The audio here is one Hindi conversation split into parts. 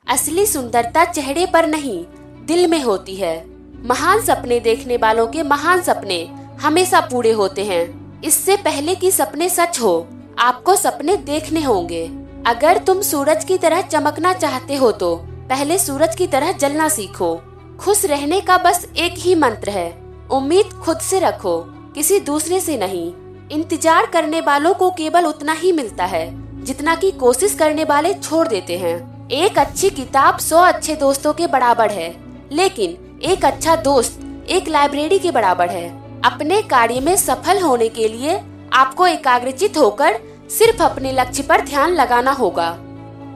असली सुंदरता चेहरे पर नहीं, दिल में होती है। महान सपने देखने वालों के महान सपने हमेशा पूरे होते हैं। इससे पहले कि सपने सच हो, आपको सपने देखने होंगे। अगर तुम सूरज की तरह चमकना चाहते हो तो पहले सूरज की तरह जलना सीखो। खुश रहने का बस एक ही मंत्र है, उम्मीद खुद से रखो, किसी दूसरे से नहीं। इंतजार करने वालों को केवल उतना ही मिलता है जितना कि कोशिश करने वाले छोड़ देते हैं। एक अच्छी किताब 100 अच्छे दोस्तों के बराबर है, लेकिन एक अच्छा दोस्त एक लाइब्रेरी के बराबर है। अपने कार्य में सफल होने के लिए आपको एकाग्रचित होकर सिर्फ अपने लक्ष्य पर ध्यान लगाना होगा।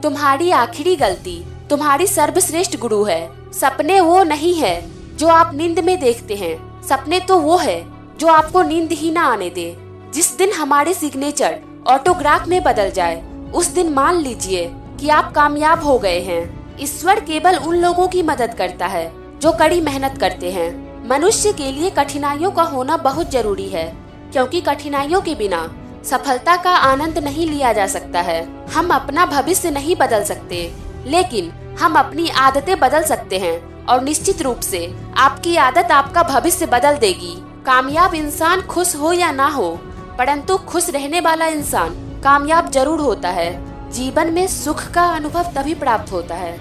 तुम्हारी आखिरी गलती तुम्हारी सर्वश्रेष्ठ गुरु है। सपने वो नहीं है जो आप नींद में देखते हैं, सपने तो वो है जो आपको नींद ही ना आने दे। जिस दिन हमारे सिग्नेचर ऑटोग्राफ में बदल जाए, उस दिन मान लीजिए कि आप कामयाब हो गए हैं। ईश्वर केवल उन लोगों की मदद करता है जो कड़ी मेहनत करते हैं। मनुष्य के लिए कठिनाइयों का होना बहुत जरूरी है, क्योंकि कठिनाइयों के बिना सफलता का आनंद नहीं लिया जा सकता है। हम अपना भविष्य नहीं बदल सकते, लेकिन हम अपनी आदतें बदल सकते हैं, और निश्चित रूप से आपकी आदत आपका भविष्य बदल देगी। कामयाब इंसान खुश हो या ना हो, परंतु खुश रहने वाला इंसान कामयाब जरूर होता है। जीवन में सुख का अनुभव तभी प्राप्त होता है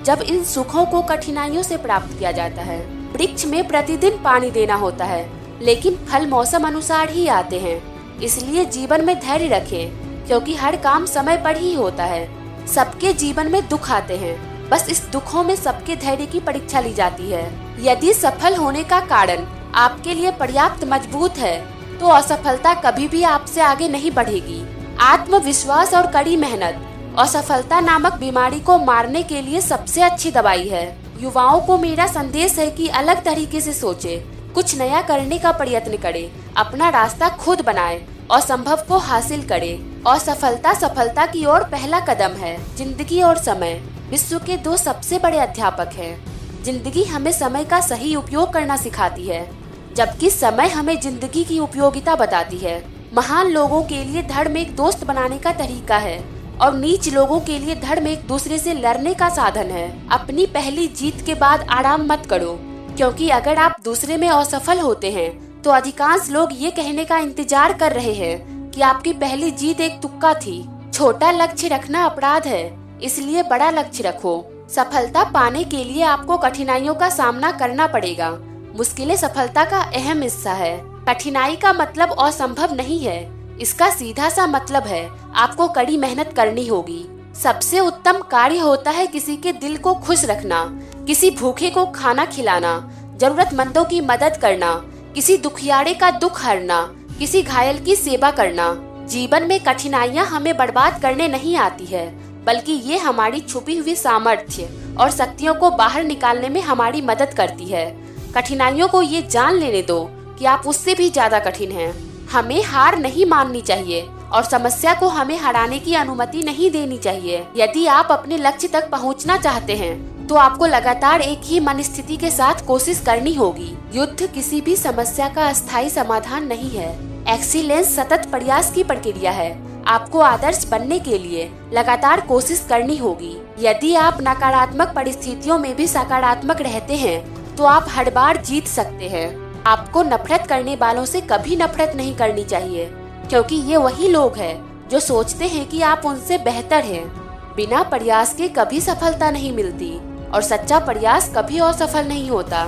जब इन सुखों को कठिनाइयों से प्राप्त किया जाता है। वृक्ष में प्रतिदिन पानी देना होता है, लेकिन फल मौसम अनुसार ही आते हैं। इसलिए जीवन में धैर्य रखें, क्योंकि हर काम समय पर ही होता है। सबके जीवन में दुख आते हैं, बस इस दुखों में सबके धैर्य की परीक्षा ली जाती है। यदि सफल होने का कारण आपके लिए पर्याप्त मजबूत है, तो असफलता कभी भी आपसे आगे नहीं बढ़ेगी। आत्मविश्वास और कड़ी मेहनत असफलता नामक बीमारी को मारने के लिए सबसे अच्छी दवाई है। युवाओं को मेरा संदेश है कि अलग तरीके से सोचे, कुछ नया करने का प्रयत्न करे, अपना रास्ता खुद बनाए, असंभव को हासिल करे। असफलता सफलता की ओर पहला कदम है। जिंदगी और समय विश्व के 2 सबसे बड़े अध्यापक हैं। जिंदगी हमें समय का सही उपयोग करना सिखाती है, जबकि समय हमें जिंदगी की उपयोगिता बताती है। महान लोगों के लिए धर्म एक दोस्त बनाने का तरीका है, और नीच लोगों के लिए धर्म एक दूसरे से लड़ने का साधन है। अपनी पहली जीत के बाद आराम मत करो, क्योंकि अगर आप दूसरे में असफल होते हैं तो अधिकांश लोग ये कहने का इंतजार कर रहे हैं कि आपकी पहली जीत एक तुक्का थी। छोटा लक्ष्य रखना अपराध है, इसलिए बड़ा लक्ष्य रखो। सफलता पाने के लिए आपको कठिनाइयों का सामना करना पड़ेगा। मुश्किलें सफलता का अहम हिस्सा है। कठिनाई का मतलब असंभव नहीं है, इसका सीधा सा मतलब है आपको कड़ी मेहनत करनी होगी। सबसे उत्तम कार्य होता है किसी के दिल को खुश रखना, किसी भूखे को खाना खिलाना, जरूरतमंदों की मदद करना, किसी दुखियारे का दुख हरना, किसी घायल की सेवा करना। जीवन में कठिनाइयाँ हमें बर्बाद करने नहीं आती है, बल्कि ये हमारी छुपी हुई सामर्थ्य और शक्तियों को बाहर निकालने में हमारी मदद करती है। कठिनाइयों को ये जान लेने दो कि आप उससे भी ज्यादा कठिन हैं। हमें हार नहीं माननी चाहिए, और समस्या को हमें हराने की अनुमति नहीं देनी चाहिए। यदि आप अपने लक्ष्य तक पहुंचना चाहते हैं, तो आपको लगातार एक ही मन स्थिति के साथ कोशिश करनी होगी। युद्ध किसी भी समस्या का अस्थायी समाधान नहीं है। एक्सीलेंस सतत प्रयास की प्रक्रिया है। आपको आदर्श बनने के लिए लगातार कोशिश करनी होगी। यदि आप नकारात्मक परिस्थितियों में भी सकारात्मक रहते हैं, तो आप हर बार जीत सकते हैं। आपको नफरत करने वालों से कभी नफरत नहीं करनी चाहिए, क्योंकि ये वही लोग हैं जो सोचते हैं कि आप उनसे बेहतर हैं। बिना प्रयास के कभी सफलता नहीं मिलती, और सच्चा प्रयास कभी असफल नहीं होता।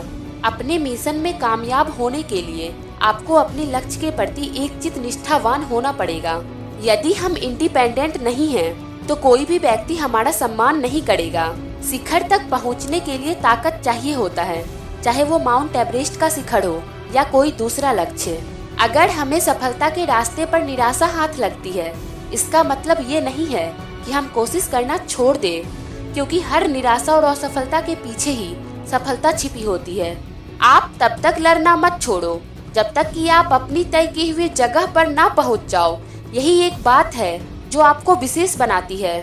अपने मिशन में कामयाब होने के लिए आपको अपने लक्ष्य के प्रति एकचित निष्ठावान होना पड़ेगा। यदि हम इंडिपेंडेंट नहीं हैं, तो कोई भी व्यक्ति हमारा सम्मान नहीं करेगा। शिखर तक पहुंचने के लिए ताकत चाहिए होता है, चाहे वो माउंट एवरेस्ट का शिखर हो या कोई दूसरा लक्ष्य। अगर हमें सफलता के रास्ते पर निराशा हाथ लगती है, इसका मतलब ये नहीं है कि हम कोशिश करना छोड़ दें, क्योंकि हर निराशा और असफलता के पीछे ही सफलता छिपी होती है। आप तब तक लड़ना मत छोड़ो जब तक कि आप अपनी तय की हुई जगह पर ना पहुंच जाओ। यही एक बात है जो आपको विशेष बनाती है।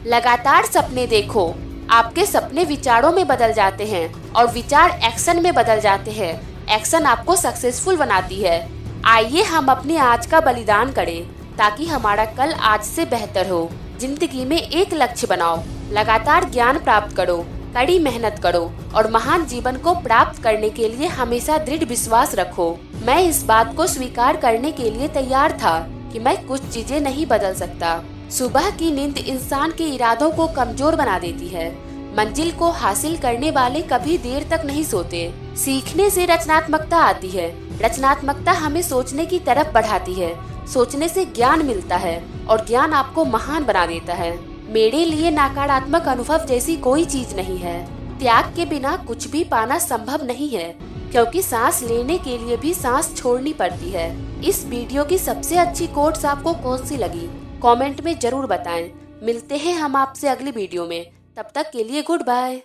लगातार सपने देखो। आपके सपने विचारों में बदल जाते हैं, और विचार एक्शन में बदल जाते हैं। एक्शन आपको सक्सेसफुल बनाती है। आइए हम अपने आज का बलिदान करें, ताकि हमारा कल आज से बेहतर हो। जिंदगी में एक लक्ष्य बनाओ, लगातार ज्ञान प्राप्त करो, कड़ी मेहनत करो और महान जीवन को प्राप्त करने के लिए हमेशा दृढ़ विश्वास रखो। मैं इस बात को स्वीकार करने के लिए तैयार था कि मैं कुछ चीजें नहीं बदल सकता। सुबह की नींद इंसान के इरादों को कमजोर बना देती है। मंजिल को हासिल करने वाले कभी देर तक नहीं सोते। सीखने से रचनात्मकता आती है। रचनात्मकता हमें सोचने की तरफ बढ़ाती है। सोचने से ज्ञान मिलता है और ज्ञान आपको महान बना देता है। मेरे लिए नकारात्मक अनुभव जैसी कोई चीज नहीं है। त्याग के बिना कुछ भी पाना संभव नहीं है, क्योंकि सांस लेने के लिए भी सांस छोड़नी पड़ती है। इस वीडियो की सबसे अच्छी कोट्स आपको कौन सी लगी, कमेंट में जरूर बताएं। मिलते हैं हम आपसे अगली वीडियो में। तब तक के लिए गुड बाय।